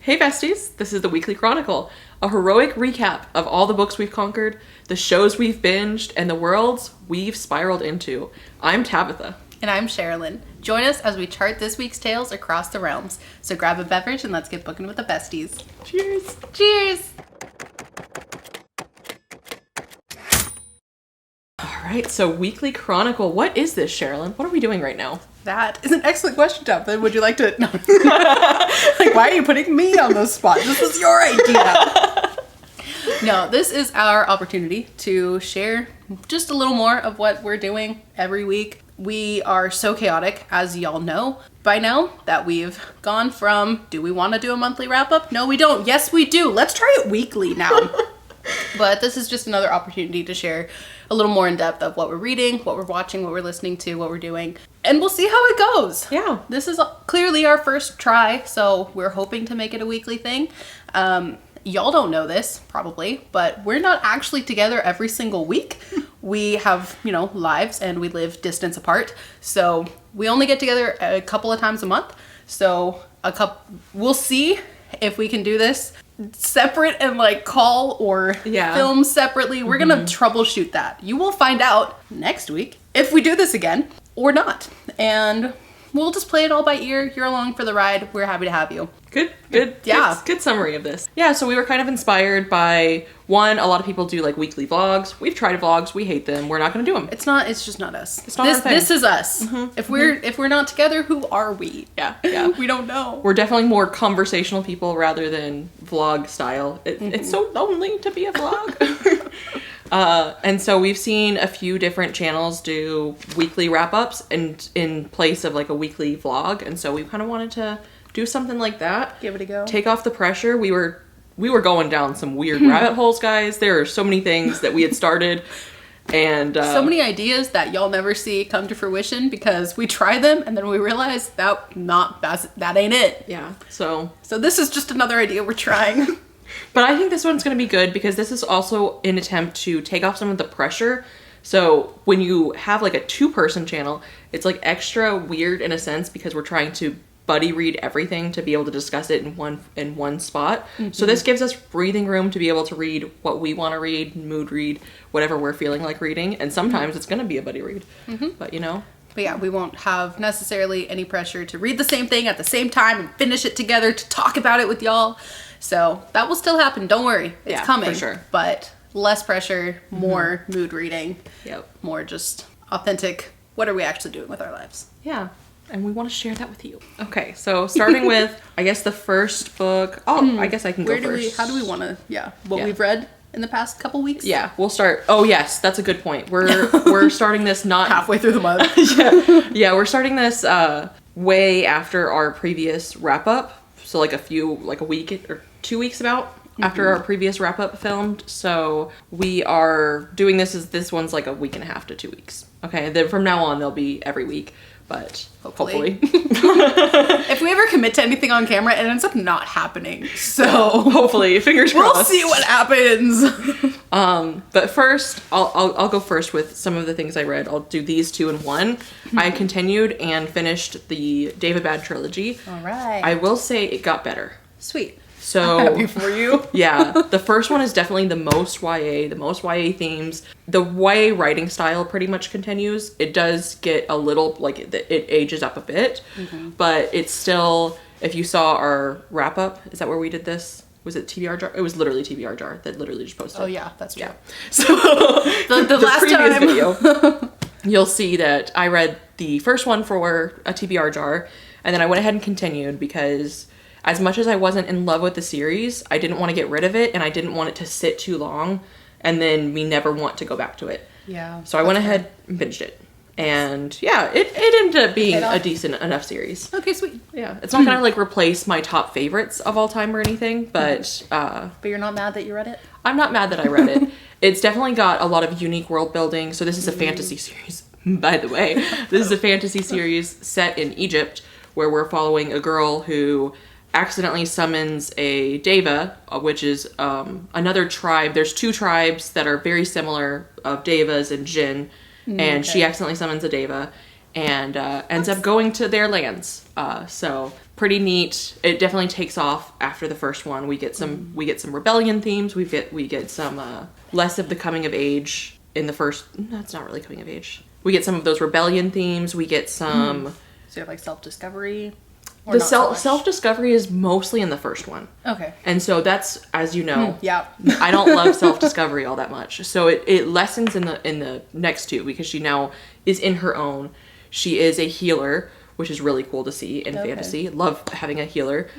Hey besties, this is the Weekly Chronicle, a heroic recap of all the books we've conquered, the shows we've binged, and the worlds we've spiraled into. I'm Tabatha. And I'm Sharilyn. Join us as we chart this week's tales across the realms. So grab a beverage and let's get booking with the besties. Cheers! Cheers! Alright, so Weekly Chronicle. What is this, Sharilyn? What are we doing right now? That is an excellent question, Tabatha. Would you like to... No. Like, why are you putting me on the spot? This was your idea. No, this is our opportunity to share just a little more of what we're doing every week. We are so chaotic, as y'all know by now, that we've gone from, do we want to do a monthly wrap-up? No, we don't. Yes, we do. Let's try it weekly now. But this is just another opportunity to share a little more in depth of what we're reading, what we're watching, what we're listening to, what we're doing. And we'll see how it goes. Yeah. This is clearly our first try, so we're hoping to make it a weekly thing. Y'all don't know this, probably, but we're not actually together every single week. We have, lives and we live distance apart. So we only get together a couple of times a month. So we'll see if we can do this separate and call or film separately. We're gonna troubleshoot that. You will find out next week if we do this again or not. And we'll just play it all by ear. You're along for the ride. We're happy to have you. Good. Yeah. Good summary of this. Yeah, so we were kind of inspired by, one, a lot of people do weekly vlogs. We've tried vlogs. We hate them. We're not going to do them. It's just not us. It's not our thing. This is us. If we're not together, who are we? Yeah. We don't know. We're definitely more conversational people rather than vlog style. It's so lonely to be a vlog. And so we've seen a few different channels do weekly wrap-ups and in place of a weekly vlog. And so we kind of wanted to do something like that. Give it a go. Take off the pressure. We were going down some weird rabbit holes, guys. There are so many things that we had started. And so many ideas that y'all never see come to fruition because we try them and then we realize that ain't it. Yeah. So this is just another idea we're trying. But I think this one's going to be good because this is also an attempt to take off some of the pressure. So when you have a two-person channel, it's extra weird in a sense because we're trying to buddy read everything to be able to discuss it in one spot. So this gives us breathing room to be able to read what we want to read, mood read, whatever we're feeling like reading. And sometimes it's going to be a buddy read, but But yeah, we won't have necessarily any pressure to read the same thing at the same time and finish it together to talk about it with y'all. So that will still happen. Don't worry. It's coming. For sure. But less pressure, more mood reading. Yep. More just authentic. What are we actually doing with our lives? Yeah. And we want to share that with you. Okay. So starting with, I guess the first book. Oh, I guess I can go first. How do we want to, we've read in the past couple weeks? Yeah. We'll start. Oh, yes. That's a good point. We're starting this not halfway through the month. Yeah. We're starting this way after our previous wrap up. So a week or 2 weeks after our previous wrap up filmed. So we are doing this one's a week and a half to 2 weeks. Okay. Then from now on, they'll be every week, but hopefully. If we ever commit to anything on camera, it ends up not happening. So hopefully, fingers crossed. We'll see what happens. But first, I'll go first with some of the things I read. I'll do these two in one. I continued and finished the Daevabad trilogy. All right. I will say it got better. Sweet. So I'm happy for you. Yeah, the first one is definitely the most YA themes. The YA writing style pretty much continues. It does get a little, it ages up a bit, but it's still, if you saw our wrap up, is that where we did this? Was it TBR Jar? It was literally TBR Jar that literally just posted. Oh yeah, that's true. Yeah. So the last previous video, you'll see that I read the first one for a TBR Jar, and then I went ahead and continued because as much as I wasn't in love with the series, I didn't want to get rid of it, and I didn't want it to sit too long, and then me never want to go back to it. Yeah. So I went ahead and binged it. And yeah, it ended up being a decent enough series. Okay, sweet. Yeah. It's not gonna replace my top favorites of all time or anything, but But you're not mad that you read it? I'm not mad that I read it. It's definitely got a lot of unique world building. So this is a fantasy series, by the way. This is a fantasy series set in Egypt where we're following a girl who accidentally summons a Deva, which is another tribe. There's two tribes that are very similar of Devas and Jinn, and she accidentally summons a Deva and ends up going to their lands. So pretty neat. It definitely takes off after the first one. We get some rebellion themes. We get some less of the coming of age in the first. That's not really coming of age. We get some of those rebellion themes. We get some. So you have like self-discovery. The self-discovery is mostly in the first one. Okay. And so that's, as you know, yeah. I don't love self-discovery all that much. So it lessens in the next two because she now is in her own. She is a healer, which is really cool to see in fantasy. Love having a healer.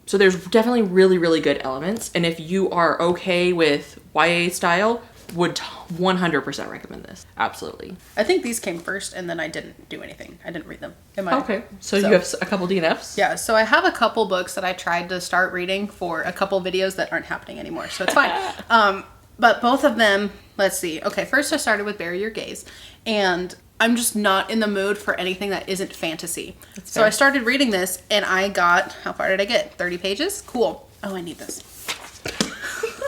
So there's definitely really, really good elements. And if you are okay with YA style, would 100% recommend this. Absolutely. I think these came first and then I didn't do anything. I didn't read them. Okay. So you have a couple DNFs? Yeah. So I have a couple books that I tried to start reading for a couple videos that aren't happening anymore. So it's fine. But both of them, let's see. Okay. First I started with Bury Your Gaze, and I'm just not in the mood for anything that isn't fantasy. So I started reading this and I got, how far did I get? 30 pages? Cool. Oh, I need this.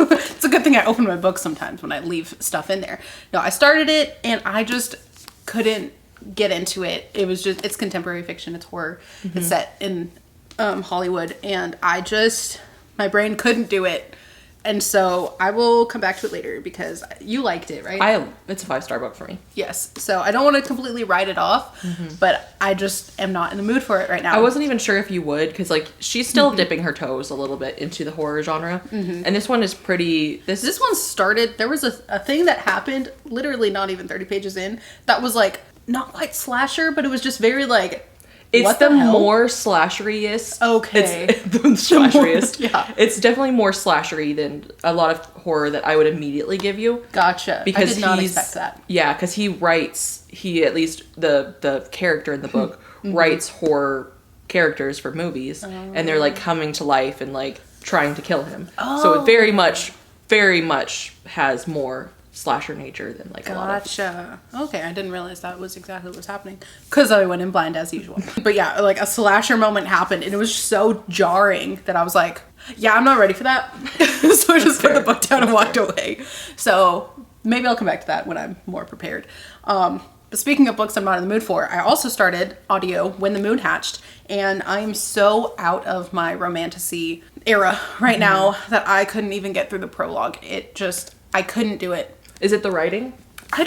It's a good thing I open my book sometimes when I leave stuff in there. No, I started it and I just couldn't get into it. It was just, it's contemporary fiction, it's horror. It's set in Hollywood, and my brain couldn't do it. And so I will come back to it later because you liked it, right? It's a 5-star book for me. Yes. So I don't want to completely write it off, but I just am not in the mood for it right now. I wasn't even sure if you would, because like she's still dipping her toes a little bit into the horror genre. And this one is pretty... This one started... There was a thing that happened literally not even 30 pages in that was like not quite slasher, but it was just very like... It's what the hell? More slasheriest. Okay. It's the slasheriest. Yeah. It's definitely more slashery than a lot of horror that I would immediately give you. Gotcha. Because I did not expect that. Yeah, because he at least the character in the book writes horror characters for movies, and they're like coming to life and like trying to kill him. So it very much has more slasher nature than like a lot of... Gotcha. Okay, I didn't realize that was exactly what was happening because I went in blind as usual. But yeah, like a slasher moment happened and it was so jarring that I was like, yeah, I'm not ready for that. So I just put the book down and walked away. So maybe I'll come back to that when I'm more prepared. But speaking of books I'm not in the mood for, I also started audio When the Moon Hatched, and I'm so out of my romantasy era right now that I couldn't even get through the prologue. I couldn't do it. Is it the writing? I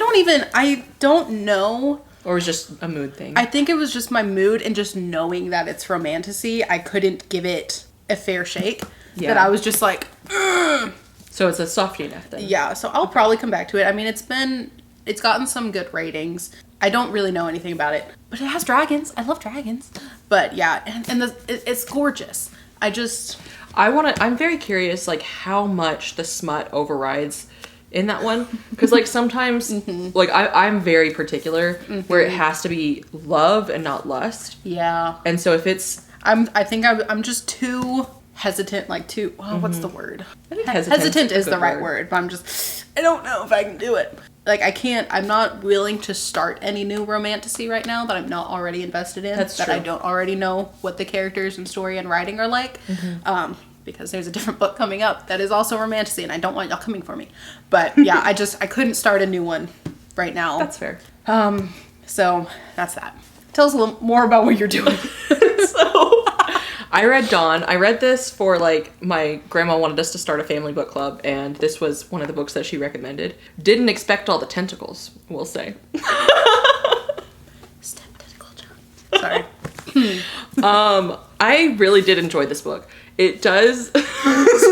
don't know. Or was it just a mood thing? I think it was just my mood and just knowing that it's romantasy. I couldn't give it a fair shake. Yeah. That I was just like, ugh. So it's a soft DNF then. Yeah, so I'll probably come back to it. I mean, it's gotten some good ratings. I don't really know anything about it, but it has dragons. I love dragons. But yeah, and it's gorgeous. I'm very curious, like, how much the smut overrides in that one, because like sometimes like I'm very particular where it has to be love and not lust. Yeah. And so if it's I think I'm just too hesitant, like too what's the word? I think hesitant is the right word, but I don't know if I can do it. Like I'm not willing to start any new romantasy right now that I'm not already invested in. That's that true. I don't already know what the characters and story and writing are like. Because there's a different book coming up that is also romantasy, and I don't want y'all coming for me. But yeah, I couldn't start a new one right now. That's fair. So that's that. Tell us a little more about what you're doing. So I read Dawn. I read this for like my grandma wanted us to start a family book club, and this was one of the books that she recommended. Didn't expect all the tentacles, we'll say. Step tentacle John. Sorry. I really did enjoy this book. It does.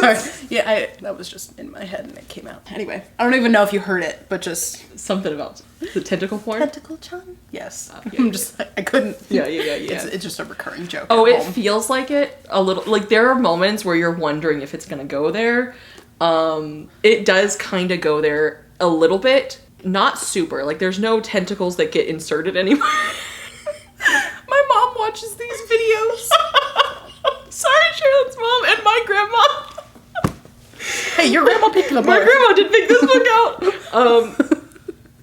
Sorry. Yeah, that was just in my head and it came out. Anyway, I don't even know if you heard it, but just... Something about the tentacle porn? Tentacle John? Yes. Yeah, I couldn't. Yeah. It's just a recurring joke. Oh, it feels like it a little. Like, there are moments where you're wondering if it's gonna go there. It does kind of go there a little bit. Not super. Like, there's no tentacles that get inserted anywhere. My mom watches these videos. Sorry, Sharilyn's mom and my grandma. Hey, your grandma picked the book. My grandma did pick this book out.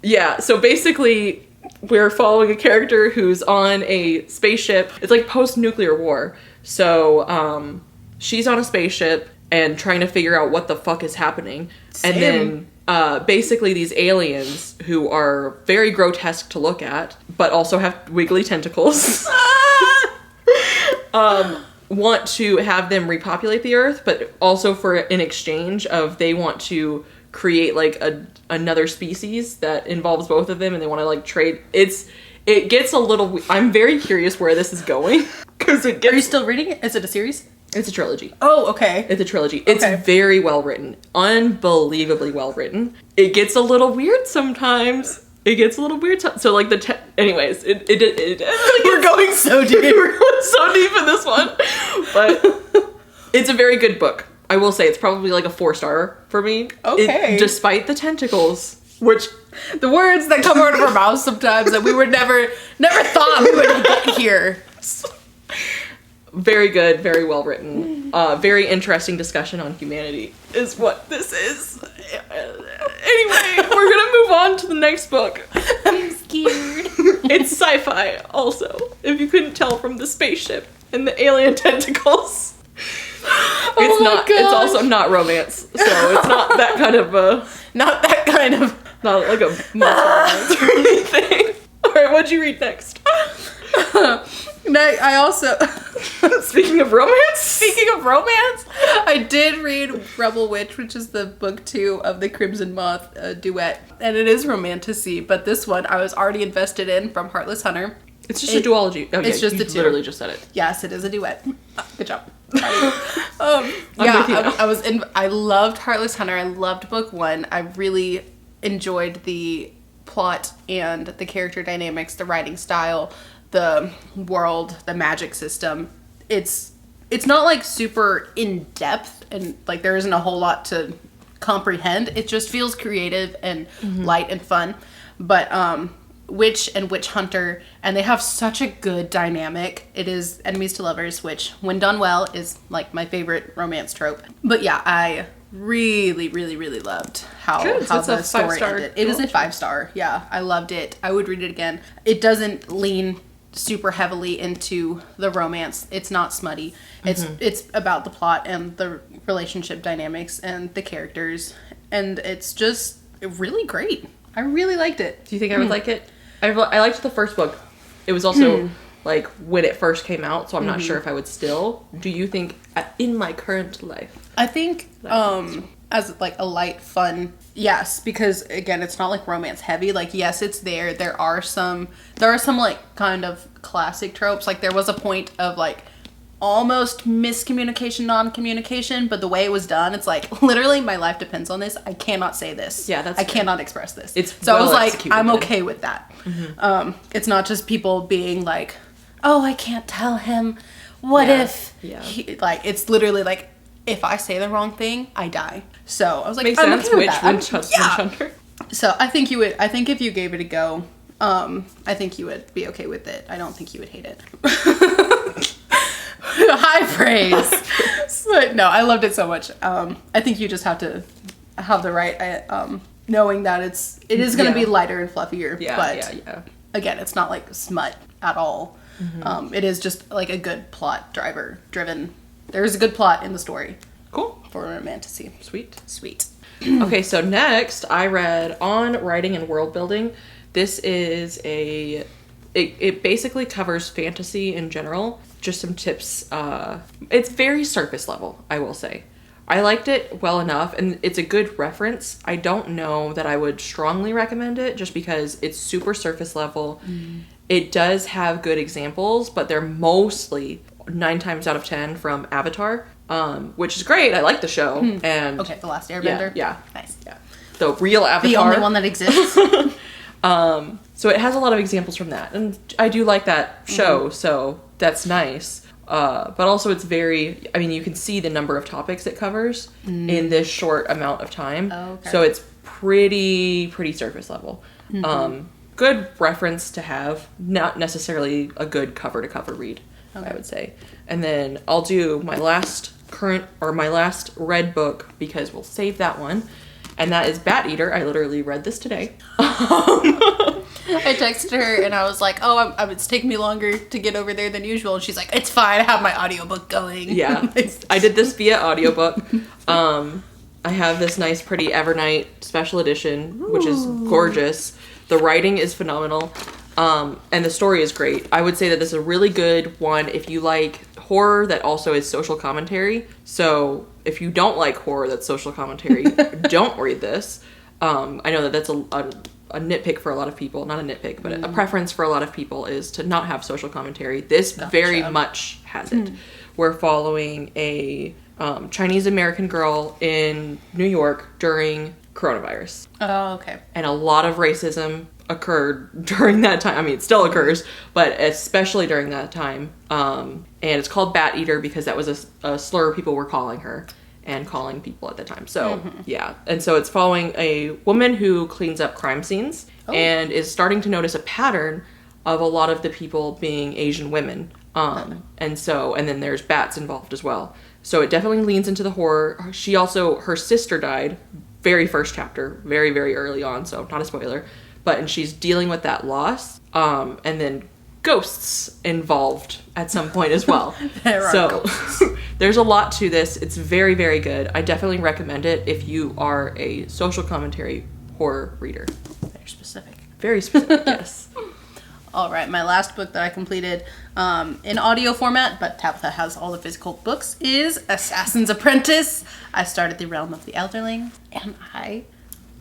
Yeah, so basically, we're following a character who's on a spaceship. It's like post-nuclear war. So, she's on a spaceship and trying to figure out what the fuck is happening. Same. And then, basically these aliens who are very grotesque to look at, but also have wiggly tentacles. want to have them repopulate the earth, but also for in exchange of they want to create like another species that involves both of them, and they want to like trade. It gets a little. I'm very curious where this is going because it gets. Are you still reading it? Is it a series? It's a trilogy. Oh, okay. It's a trilogy. It's very well written, unbelievably well written. It gets a little weird sometimes. So like anyways, we're going so deep. We're going so deep in this one, but it's a very good book. I will say it's probably like a 4-star for me. Okay. Despite the tentacles, which the words that come out of our mouths sometimes that we would never thought we would get here. Very good, very well written. Very interesting discussion on humanity is what this is. Anyway, we're gonna move on to the next book. I'm scared. It's sci-fi also, if you couldn't tell from the spaceship and the alien tentacles. It's also not romance, so it's not that kind of not like a monster romance or anything. Alright, what'd you read next? I also Speaking of romance, I did read Rebel Witch, which is the book 2 of the Crimson Moth duet, and it is romantasy, but this one I was already invested in from Heartless Hunter. It's just a duology. Oh, it's just you the two. Literally just said it. Yes, it is a duet. Good job. I loved Heartless Hunter. I loved book 1. I really enjoyed the plot and the character dynamics, the writing style, the world, the magic system. It's not like super in depth and like there isn't a whole lot to comprehend. It just feels creative and light and fun. But witch and witch hunter, and they have such a good dynamic. It is enemies to lovers, which when done well is like my favorite romance trope. But yeah, I really loved how the story ended. It is a 5-star. Yeah, I loved it. I would read it again. It doesn't lean super heavily into the romance. It's not smutty. It's about the plot and the relationship dynamics and the characters, and it's just really great. I really liked it. Do you think I would like it? I liked the first book. It was also like when it first came out, so I'm not sure if I would still. Do you think in my current life? I think as like a light fun, yes, because again, it's not like romance heavy. Like yes, it's there. There are some like kind of classic tropes. Like there was a point of like almost miscommunication, non-communication, but the way it was done, it's like literally my life depends on this. I cannot say this. Yeah, I cannot express this. So I was like, I'm okay with that. It's not just people being like, oh, I can't tell him. What if he, like, it's literally like, if I say the wrong thing, I die. So I was like, makes I'm sense. okay with Witch hunter. So I think if you gave it a go, I think you would be okay with it. I don't think you would hate it. High praise. But no, I loved it so much. I think you just have to have the right, knowing that it is going to be lighter and fluffier. But again, it's not like smut at all. It is just like a good plot driven. There is a good plot in the story. Cool. For romantasy. Sweet. Okay, so next I read On Writing and Worldbuilding. This is it basically covers fantasy in general. Just some tips. It's very surface level, I will say. I liked it well enough, and it's a good reference. I don't know that I would strongly recommend it just because it's super surface level. It does have good examples, but they're mostly 9 times out of 10 from Avatar, which is great. I like the show. And okay, The Last Airbender. Yeah. Nice. Yeah. The real Avatar. The only one that exists. So it has a lot of examples from that, and I do like that show, so that's nice. But also it's very, I mean, you can see the number of topics it covers in this short amount of time. Oh, okay. So it's pretty surface level. Good reference to have, not necessarily a good cover to cover read, I would say. And then I'll do my last read book, because we'll save that one. And that is Bat Eater. I literally read this today. I texted her and I was like, oh, it's taking me longer to get over there than usual. And she's like, it's fine. I have my audiobook going. Yeah. I did this via audiobook. I have this nice, pretty Evernight special edition, which is gorgeous. The writing is phenomenal. And the story is great. I would say that this is a really good one if you like horror that also is social commentary. So if you don't like horror that's social commentary, don't read this. I know that that's a nitpick for a lot of people. Not a nitpick, but a preference for a lot of people is to not have social commentary. This very much has it. We're following a Chinese American girl in New York during coronavirus. Oh, okay. And a lot of racism occurred during that time. I mean, it still occurs, but especially during that time. And it's called Bat Eater because that was a slur people were calling her and calling people at the time. So, yeah. And so it's following a woman who cleans up crime scenes and is starting to notice a pattern of a lot of the people being Asian women. And then there's bats involved as well. So it definitely leans into the horror. Her sister died very first chapter, very, very early on, so not a spoiler. And she's dealing with that loss. And then ghosts involved at some point as well. Ghosts. There's a lot to this. It's very, very good. I definitely recommend it if you are a social commentary horror reader. Very specific. Very specific, yes. All right, my last book that I completed in audio format, but Tabatha has all the physical books, is Assassin's Apprentice. I started The Realm of the Elderling, and I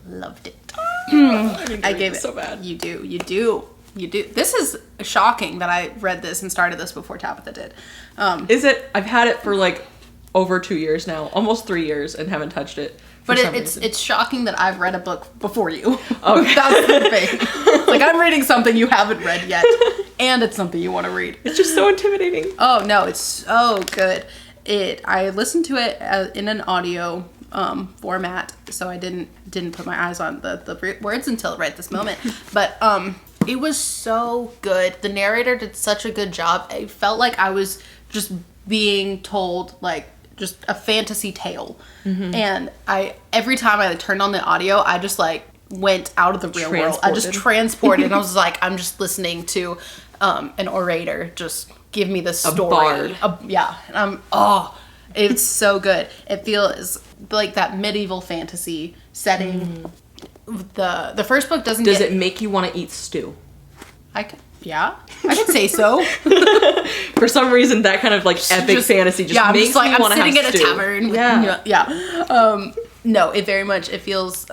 loved it. I gave it so bad. You do. This is shocking that I read this and started this before Tabatha did. Is it? I've had it for like over 2 years now, almost 3 years, and haven't touched it. But it's shocking that I've read a book before you. Okay. That's the thing. Like, I'm reading something you haven't read yet, and it's something you want to read. It's just so intimidating. Oh, no, it's so good. I listened to it in an audio format, so I didn't put my eyes on the words until right this moment. But it was so good. The narrator did such a good job. I felt like I was just being told, like, just a fantasy tale. And every time I turned on the audio, I just like went out of the real world. I just transported and I was like, I'm just listening to an orator just give me the story. A bard. And it's so good. It feels like that medieval fantasy setting. The first book does it make you want to eat stew? I could say so. For some reason, that kind of like epic fantasy makes me want to have stew. I'm sitting at a tavern. No, it feels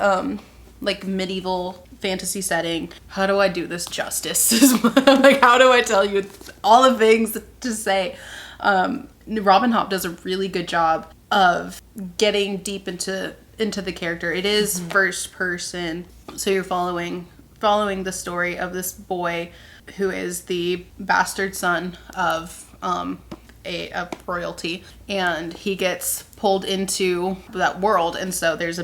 like medieval fantasy setting. How do I do this justice? Like, how do I tell you all the things to say? Robin Hobb does a really good job of getting deep into the character. It is first person, so you're following the story of this boy who is the bastard son of a royalty, and he gets pulled into that world, and so there's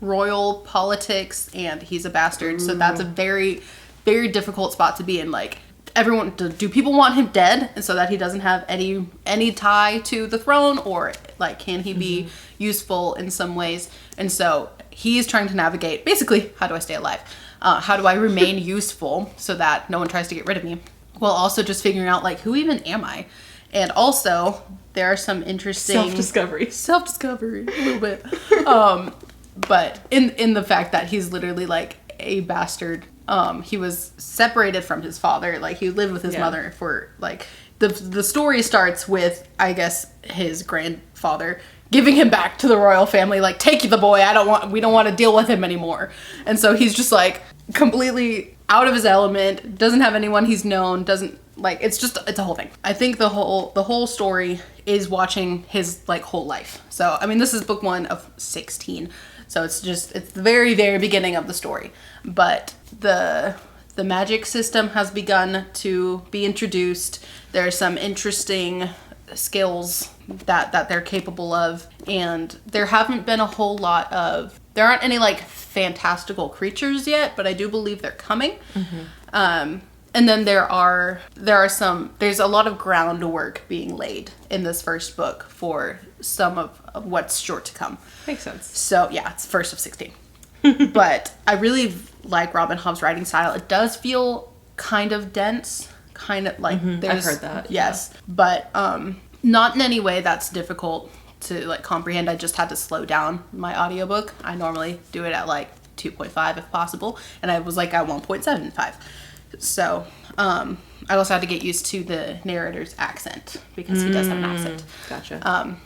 royal politics, and he's a bastard. So that's a very, very difficult spot to be in. Like, do people want him dead, and so that he doesn't have any tie to the throne, or like, can he be useful in some ways? And so he's trying to navigate, basically, how do I stay alive? How do I remain useful so that no one tries to get rid of me? While also just figuring out, like, who even am I? And also, there are some interesting... Self-discovery, a little bit. But in the fact that he's literally, like, a bastard. He was separated from his father. Like, he lived with his mother for, like... The story starts with, I guess, his grandfather giving him back to the royal family, like, take the boy, we don't want to deal with him anymore. And so he's just, like, completely out of his element, doesn't have anyone he's known, doesn't, like, it's a whole thing. I think the whole story is watching his, like, whole life. So, I mean, this is book 1 of 16. So it's the very, very beginning of the story. But the magic system has begun to be introduced. There are some interesting skills that they're capable of, and there haven't been a whole lot of, there aren't any like fantastical creatures yet, but I do believe they're coming. And then there's a lot of groundwork being laid in this first book for some of what's sure to come. Makes sense. So yeah, it's first of 16. But I really like Robin Hobb's writing style. It does feel kind of dense, kind of like I've heard that. Yes. Yeah. But not in any way that's difficult to like comprehend. I just had to slow down my audiobook. I normally do it at like 2.5 if possible, and I was like at 1.75. So I also had to get used to the narrator's accent because he does have an accent. Gotcha.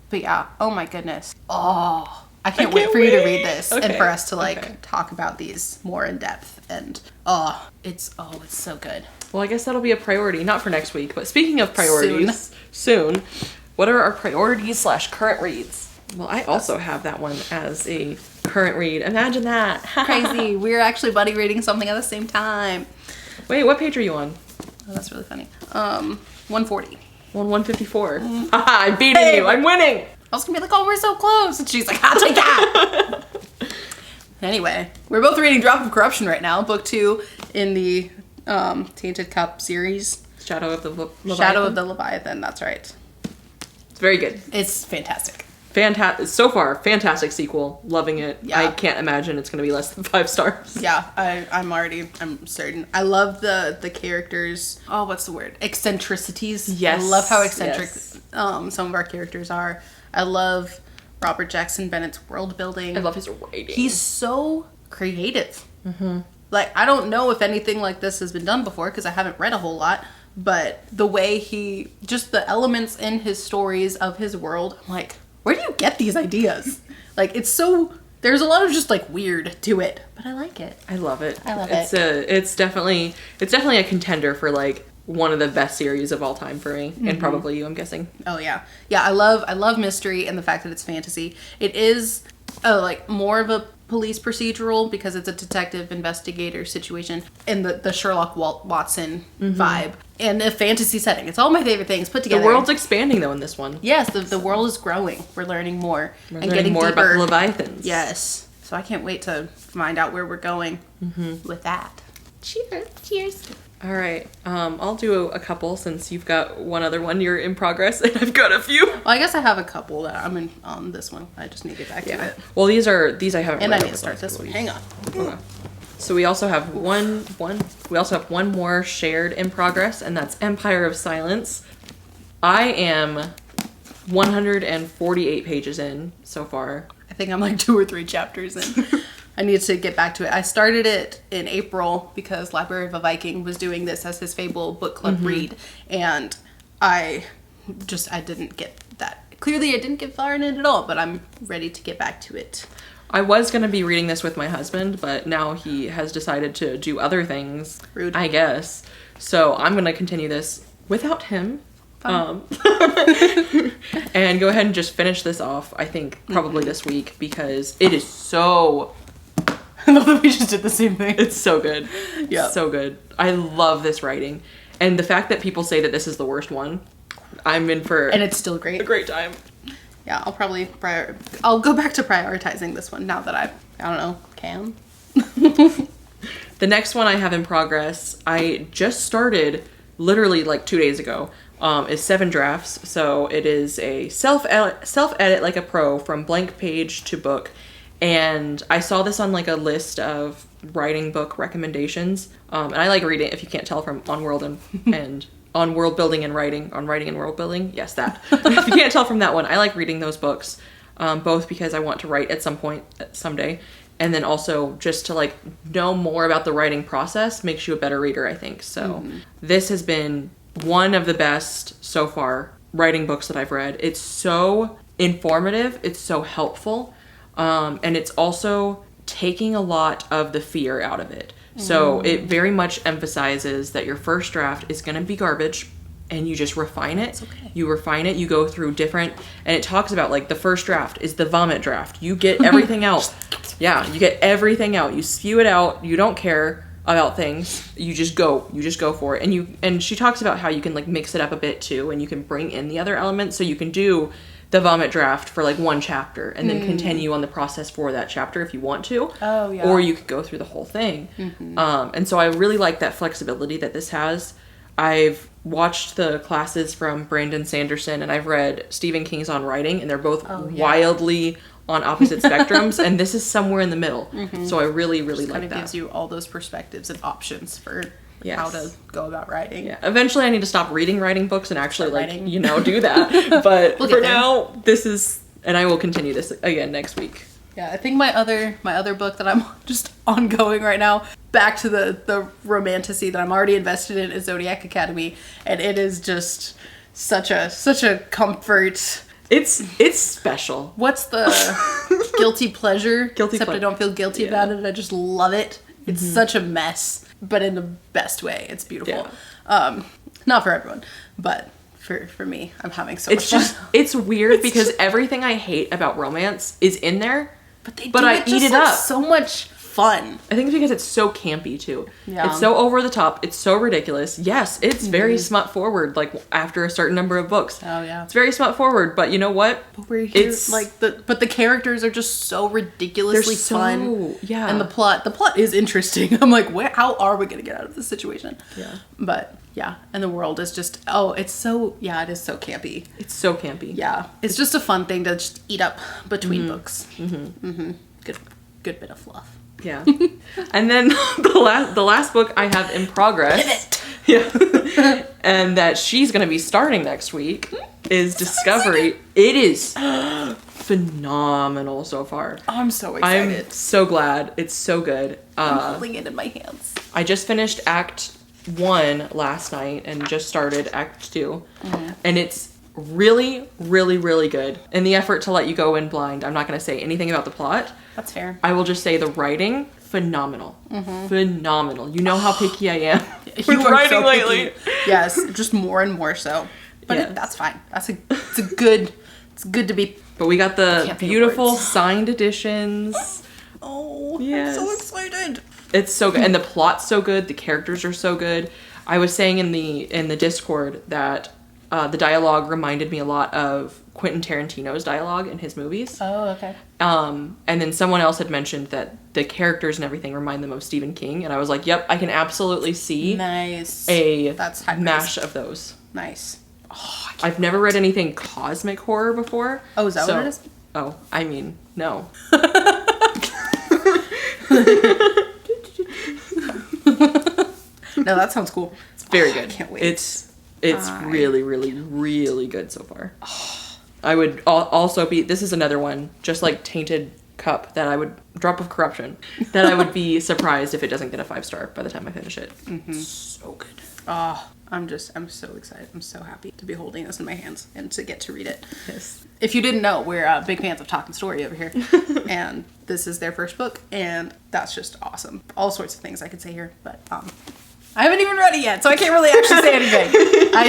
But yeah, oh my goodness. Oh, I can't wait for you to read this and for us to like talk about these more in depth. And it's so good. Well, I guess that'll be a priority, not for next week, but speaking of priorities, soon, what are our priorities / current reads? Well, I also have that one as a current read. Imagine that. Crazy. We're actually buddy reading something at the same time. Wait, what page are you on? Oh, that's really funny. 140. 154. I'm beating you. I'm winning. I was gonna be like, oh, we're so close. And she's like, I'll take that. Anyway, we're both reading Drop of Corruption right now, book 2 in the Tainted Cup series. Shadow of the Leviathan. Shadow of the Leviathan, that's right. It's very good. It's fantastic. So far, fantastic sequel. Loving it. Yeah. I can't imagine it's going to be less than 5 stars. Yeah, I'm certain. I love the characters. Oh, what's the word? Eccentricities. Yes. I love how eccentric some of our characters are. I love Robert Jackson Bennett's world building. I love his writing. He's so creative. Mm-hmm. Like, I don't know if anything like this has been done before because I haven't read a whole lot, but the way just the elements in his stories of his world, I'm like, where do you get these ideas? Like, there's a lot of just like weird to it, but I like it. I love it. it. It's definitely a contender for like one of the best series of all time for me, and probably you, I'm guessing. Oh yeah. I love mystery and the fact that it's fantasy. It is like more of a police procedural because it's a detective investigator situation and the Sherlock Watson vibe and a fantasy setting. It's all my favorite things put together. The world's expanding though in this one. Yes, the world is growing. We're learning more and getting more deeper about the Leviathans. Yes. So I can't wait to find out where we're going with that. Cheers. All right. I'll do a couple since you've got one other one you're in progress and I've got a few. Well, I guess I have a couple that I'm in on this one. I just need to get back to it. Well, these I haven't read. And I need to start this one. Hang on. Okay. So we also have one more shared in progress, and that's Empire of Silence. I am 148 pages in so far. I think I'm like 2 or 3 chapters in. I need to get back to it. I started it in April because Library of a Viking was doing this as his Fable book club read, and I didn't get that. Clearly I didn't get far in it at all, but I'm ready to get back to it. I was going to be reading this with my husband, but now he has decided to do other things. Rude. I guess. So I'm going to continue this without him. And go ahead and just finish this off, I think, probably this week, because it is so... I love that we just did the same thing. It's so good. Yeah. So good. I love this writing. And the fact that people say that this is the worst one, I'm in for... And it's still great. A great time. Yeah, I'll go back to prioritizing this one now that I don't know, can. The next one I have in progress, I just started literally like 2 days ago, is 7 Drafts. So it is a self-edit like a pro from blank page to book. And I saw this on like a list of writing book recommendations. And I like reading, if you can't tell from on world building and writing, on writing and world building. Yes, that. If you can't tell from that one, I like reading those books, both because I want to write at some point, someday. And then also just to like know more about the writing process makes you a better reader, I think. So this has been one of the best so far writing books that I've read. It's so informative. It's so helpful. And it's also taking a lot of the fear out of it. So it very much emphasizes that your first draft is going to be garbage and you just refine it. It's okay. You refine it. You go through different, and it talks about like the first draft is the vomit draft. You get everything out. Yeah, you get everything out. You spew it out. You don't care about things. You just go for it. And she talks about how you can like mix it up a bit too, and you can bring in the other elements. So you can do the vomit draft for like one chapter and then continue on the process for that chapter if you want to. Oh, yeah. Or you could go through the whole thing. And so I really like that flexibility that this has. I've watched the classes from Brandon Sanderson and I've read Stephen King's On Writing, and they're both wildly on opposite spectrums, and this is somewhere in the middle. So I really, really like that. It gives you all those perspectives and options for how to go about writing. Yeah. Eventually I need to stop reading writing books and actually do that. But for now, this is, and I will continue this again next week. Yeah, I think my other book that I'm just ongoing right now, back to the romantasy that I'm already invested in, is Zodiac Academy, and it is just such a comfort. It's special. What's the guilty pleasure? Except I don't feel guilty about it. I just love it. It's such a mess, but in the best way. It's beautiful. Yeah. Not for everyone, but for me, I'm having so much fun. It's weird because everything I hate about romance is in there, but I eat it up. So much fun. I think it's because it's so campy too. Yeah. It's so over the top. It's so ridiculous. Yes, it's very smut forward. Like after a certain number of books. Oh yeah. It's very smut forward. But you know what? But we're here. But the characters are just so ridiculously fun. Yeah. And the plot is interesting. I'm like, how are we gonna get out of this situation? Yeah. But yeah, and the world is just it is so campy. It's so campy. Yeah. It's just a fun thing to just eat up between books. Good bit of fluff. Yeah. And then the last book I have in progress. Yeah. And that she's going to be starting next week is Discovery. It is phenomenal so far. Oh, I'm so excited. I'm so glad. It's so good. I'm holding it in my hands. I just finished Act 1 last night and just started Act 2. And it's really, really, really good. In the effort to let you go in blind, I'm not going to say anything about the plot. That's fair. I will just say the writing, phenomenal. Phenomenal. You know how picky I am with You are writing so lately. picky. Yes, just more and more so. But Yes. that's fine. It's good to be. But we got the Can't think of beautiful words. signed editions. Oh, Yes. I'm so excited. It's so good. And the plot's so good. The characters are so good. I was saying in the Discord that the dialogue reminded me a lot of Quentin Tarantino's dialogue in his movies. Oh, okay. And then someone else had mentioned that the characters and everything remind them of Stephen King. And I was like, yep, I can absolutely see Nice. That's high mash praise. of those. Nice. Oh, I've never read anything cosmic horror before. Oh, is that what it is? Oh, I mean, no. No, that sounds cool. It's very good. I can't wait. It's really, really, really good so far. I would also be, this is another one, just like Tainted Cup, that I would, Drop of Corruption, that I would be surprised if it doesn't get a 5-star by the time I finish it. So good. Oh, I'm so excited. I'm so happy to be holding this in my hands and to get to read it. Yes. If you didn't know, we're big fans of Talking Story over here. And this is their first book, and that's just awesome. All sorts of things I could say here, but I haven't even read it yet, so I can't really actually say anything. I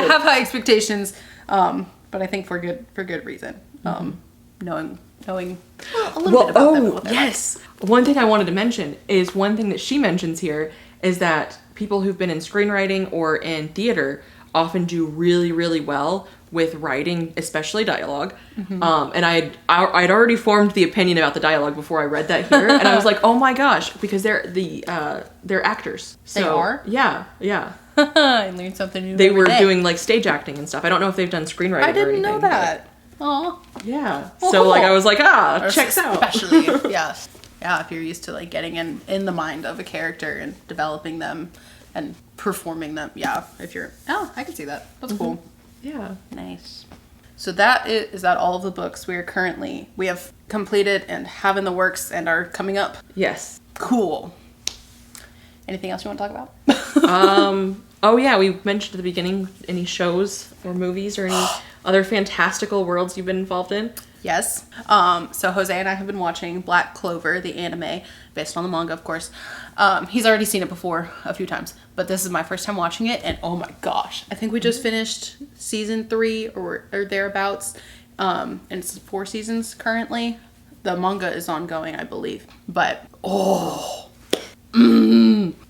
have high expectations, but I think for good reason. Knowing a little bit about them. And what they're yes. One thing I wanted to mention is one thing that she mentions here is that people who've been in screenwriting or in theater often do really, really well with writing, especially dialogue. And I'd already formed the opinion about the dialogue before I read that here, and I was like, oh my gosh, because they're actors. So, They are? Yeah. I learned something new. They every were day. doing like stage acting and stuff. I don't know if they've done screenwriting. I didn't or anything, know that. Oh, Yeah. Well, so like cool. I was like, checks out. Especially, yes. Yeah, if you're used to like getting in the mind of a character and developing them and performing them. Yeah, I can see that. That's cool. Yeah. Nice. So is that all of the books we have completed and have in the works and are coming up? Yes. Cool. Anything else you want to talk about? Oh yeah, we mentioned at the beginning any shows or movies or any other fantastical worlds you've been involved in. Yes. So Jose and I have been watching Black Clover, the anime, based on the manga, of course. He's already seen it before a few times, but this is my first time watching it, and oh my gosh, I think we just finished season 3 or thereabouts, and it's 4 seasons currently. The manga is ongoing, I believe, but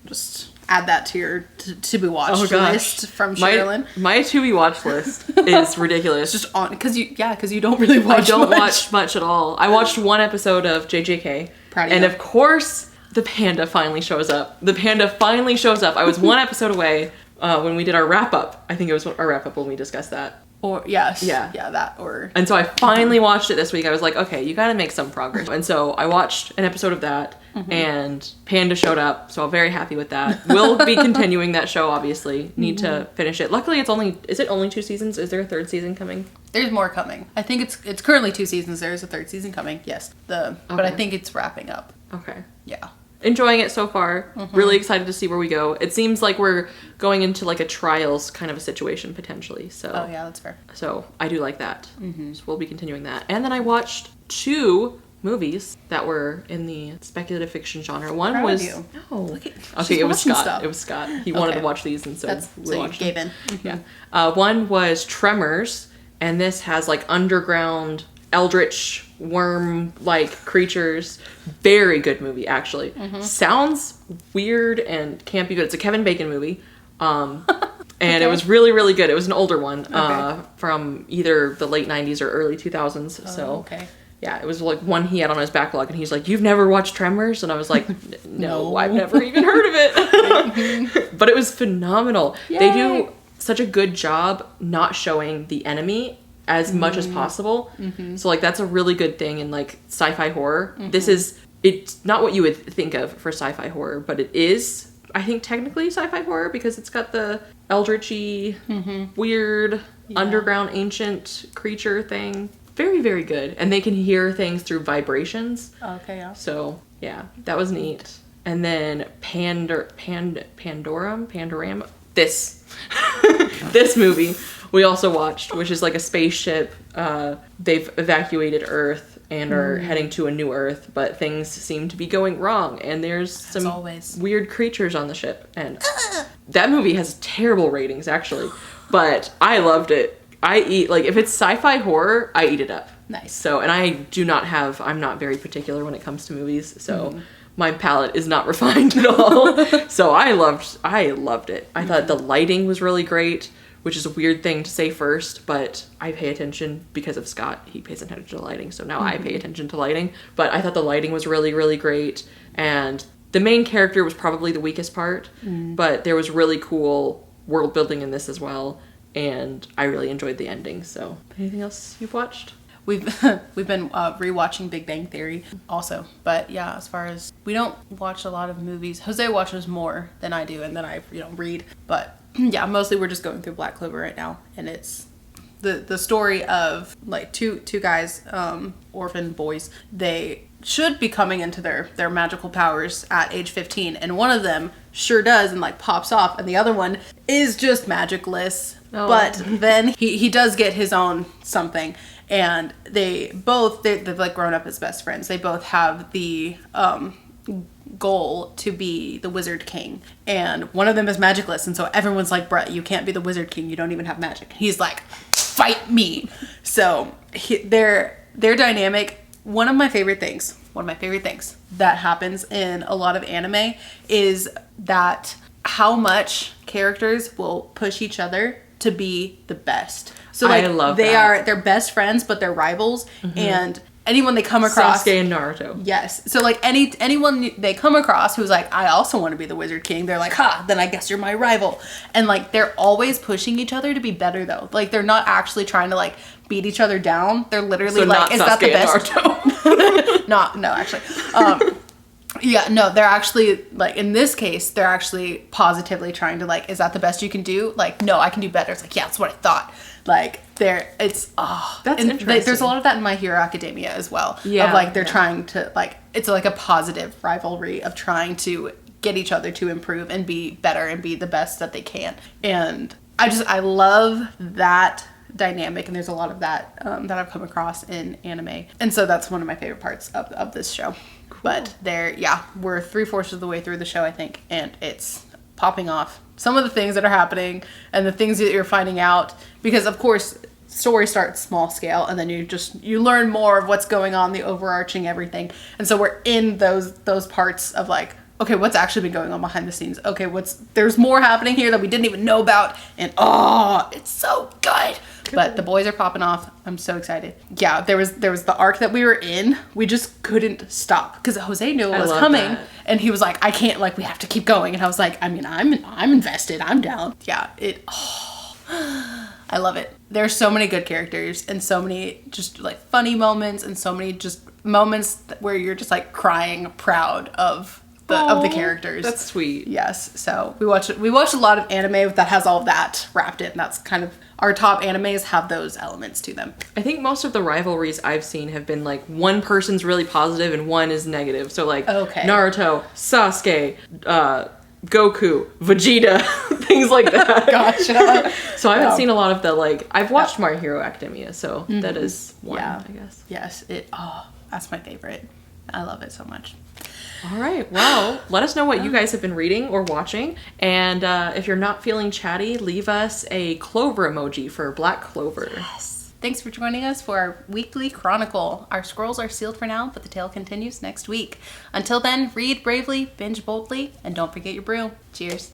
just add that to your to be watched list from Sharilyn. My to be watched list is ridiculous. Just on because you don't really watch. I don't much. watch much at all. I watched one episode of JJK, and of course the panda finally shows up. I was one episode away when we did our wrap up. I think it was our wrap up when we discussed that. Or yes, yeah, that or. And so I finally watched it this week. I was like, okay, you gotta make some progress. And so I watched an episode of that, and Panda showed up. So I'm very happy with that. We'll be continuing that show. Obviously, need to finish it. Luckily, is it only 2 seasons? Is there a 3rd season coming? There's more coming. I think it's currently 2 seasons. There's a 3rd season coming. Yes. But I think it's wrapping up. Okay. Yeah. Enjoying it so far. Really excited to see where we go. It seems like we're going into like a trials kind of a situation potentially. So. Oh yeah, that's fair. So I do like that. So we'll be continuing that. And then I watched 2 movies that were in the speculative fiction genre. One Proud was of you. okay, it was Scott. Stuff. It was Scott. He wanted to watch these, and so we watched gave in. Yeah. One was Tremors, and this has like underground eldritch worm like creatures. Very good movie, actually. Sounds weird and campy, but it's a Kevin Bacon movie. And it was really, really good. It was an older one from either the late 90s or early 2000s. Yeah, it was like one he had on his backlog, and he's like, "You've never watched Tremors?" And I was like, "No, I've never even heard of it." But it was phenomenal. Yay. They do such a good job not showing the enemy as much as possible. So like that's a really good thing in like sci-fi horror. It's not what you would think of for sci-fi horror, but it is, I think, technically sci-fi horror because it's got the eldritchy, weird, underground ancient creature thing. Very, very good. And they can hear things through vibrations. Okay, yeah. So, yeah, that was neat. And then Pandoram, this movie we also watched, which is like a spaceship. They've evacuated Earth and are heading to a new Earth, but things seem to be going wrong. And there's some weird creatures on the ship. And that movie has terrible ratings, actually. But I loved it. I eat, like, if it's sci-fi horror, I eat it up. Nice. So, and I'm not very particular when it comes to movies, so my palate is not refined at all. So I loved it. I thought the lighting was really great, which is a weird thing to say first, but I pay attention because of Scott. He pays attention to lighting, so now I pay attention to lighting. But I thought the lighting was really, really great, and the main character was probably the weakest part, but there was really cool world building in this as well. And I really enjoyed the ending. So, anything else you've watched? We've been rewatching Big Bang Theory also. But yeah, as far as we don't watch a lot of movies. Jose watches more than I do, and then I read. But yeah, mostly we're just going through Black Clover right now, and it's the story of like two guys, orphan boys. They should be coming into their magical powers at age 15, and one of them sure does and like pops off, and the other one is just magicless. But then he does get his own something, and they've like grown up as best friends. They both have the goal to be the Wizard King, and one of them is magicless, and so everyone's like, "Brett, you can't be the Wizard King. You don't even have magic." He's like, "Fight me!" So their dynamic. One of my favorite things that happens in a lot of anime is that how much characters will push each other to be the best. So like I love they're best friends, but they're rivals, and anyone they come across, Sasuke and Naruto. Yes. So like anyone they come across who's like, I also want to be the Wizard King, they're like, ha, then I guess you're my rival. And like they're always pushing each other to be better though. Like they're not actually trying to like beat each other down. They're literally like, is that the best? No, actually. Yeah, no, they're actually, like, in this case, they're actually positively trying to, like, is that the best you can do? Like, no, I can do better. It's like, yeah, that's what I thought. Like, that's interesting. There's a lot of that in My Hero Academia as well. Yeah. Of, like, they're trying to, like, it's like a positive rivalry of trying to get each other to improve and be better and be the best that they can. And I love that dynamic, and there's a lot of that that I've come across in anime. And so that's one of my favorite parts of this show. Cool. But we're 3/4 of the way through the show, I think, and it's popping off. Some of the things that are happening and the things that you're finding out, because of course story starts small scale, and then you learn more of what's going on, the overarching everything. And so we're in those parts of like, okay, what's actually been going on behind the scenes? Okay, there's more happening here that we didn't even know about, and it's so good. But the boys are popping off. I'm so excited. Yeah, there was the arc that we were in. We just couldn't stop because Jose knew it was coming, and he was like, "I can't. Like, we have to keep going." And I was like, "I mean, I'm invested. I'm down." Yeah, I love it. There's so many good characters and so many just like funny moments and so many just moments where you're just like crying proud of of the Aw, characters. That's sweet. Yes, so we watch a lot of anime that has all of that wrapped in. That's kind of our top animes have those elements to them. I think most of the rivalries I've seen have been like one person's really positive and one is negative. So like Naruto, Sasuke, Goku, Vegeta, things like that. Gotcha. So I haven't seen a lot of the like, I've watched My Hero Academia, so that is one, I guess. Yes, that's my favorite. I love it so much. All right, well, let us know what you guys have been reading or watching, and if you're not feeling chatty, leave us a clover emoji for Black Clover. Yes. Thanks for joining us for our weekly chronicle. Our scrolls are sealed for now, but the tale continues next week. Until then, read bravely, binge boldly, and don't forget your brew. Cheers.